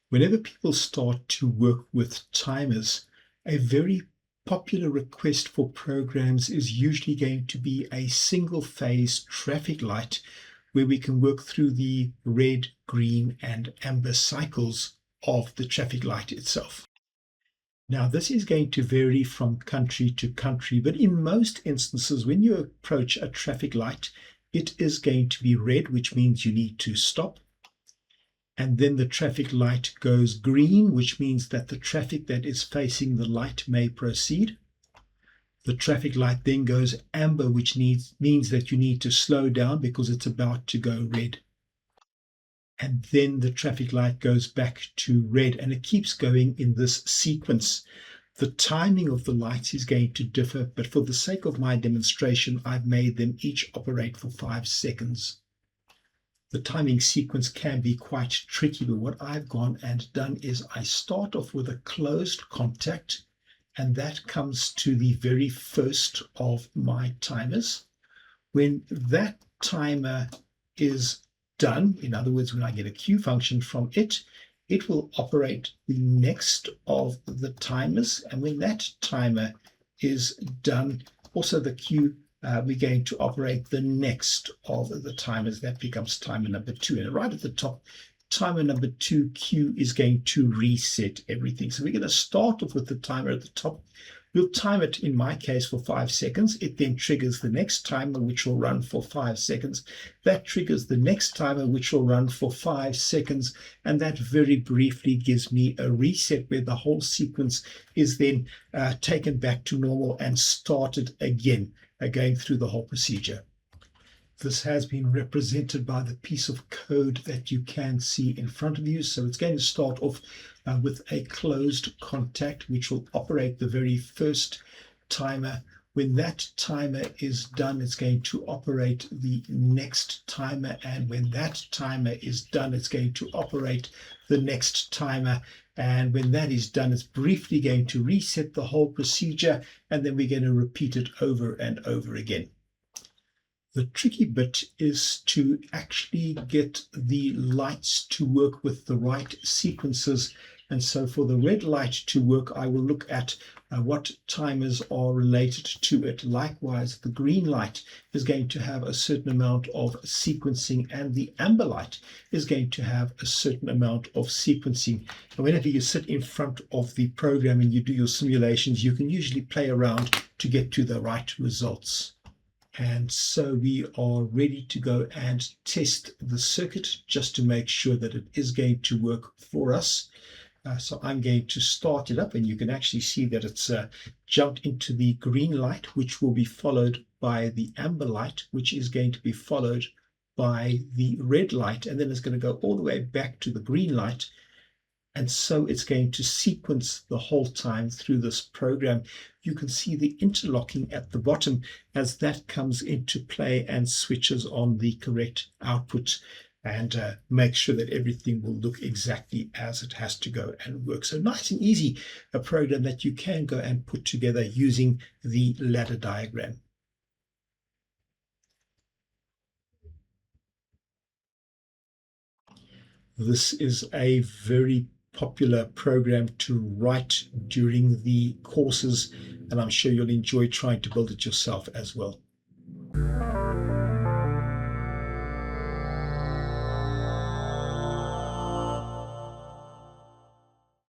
Whenever people start to work with timers, a very popular request for programs is usually going to be a single phase traffic light where we can work through the red, green, and amber cycles of the traffic light itself. Now, this is going to vary from country to country, but in most instances, when you approach a traffic light, it is going to be red, which means you need to stop. And then the traffic light goes green, which means that the traffic that is facing the light may proceed. The traffic light then goes amber, which means that you need to slow down because it's about to go red. And then the traffic light goes back to red, and it keeps going in this sequence. The timing of the lights is going to differ, but for the sake of my demonstration, I've made them each operate for 5 seconds. The timing sequence can be quite tricky, but what I've gone and done is I start off with a closed contact, and that comes to the very first of my timers. When that timer is done, in other words, when I get a cue function from it, it will operate the next of the timers, and when that timer is done, also the cue we're going to operate the next of the timers. That becomes timer number 2. And right at the top, timer number 2 Q is going to reset everything. So we're going to start off with the timer at the top. We'll time it, in my case, for 5 seconds. It then triggers the next timer, which will run for 5 seconds. That triggers the next timer, which will run for 5 seconds. And that very briefly gives me a reset where the whole sequence is then taken back to normal and started again, going through the whole procedure. This has been represented by the piece of code that you can see in front of you. So it's going to start off with a closed contact, which will operate the very first timer. When that timer is done, it's going to operate the next timer. And when that timer is done, it's going to operate the next timer. And when that is done, it's briefly going to reset the whole procedure, and then we're going to repeat it over and over again. The tricky bit is to actually get the lights to work with the right sequences. And so for the red light to work, I will look at what timers are related to it. Likewise, the green light is going to have a certain amount of sequencing, and the amber light is going to have a certain amount of sequencing. And whenever you sit in front of the program and you do your simulations, you can usually play around to get to the right results. And so we are ready to go and test the circuit just to make sure that it is going to work for us. So I'm going to start it up, and you can actually see that it's jumped into the green light, which will be followed by the amber light, which is going to be followed by the red light, and then it's going to go all the way back to the green light. And so it's going to sequence the whole time through this program. You can see the interlocking at the bottom as that comes into play and switches on the correct output, and make sure that everything will look exactly as it has to go and work. So nice and easy, a program that you can go and put together using the ladder diagram. This is a very popular program to write during the courses, and I'm sure you'll enjoy trying to build it yourself as well.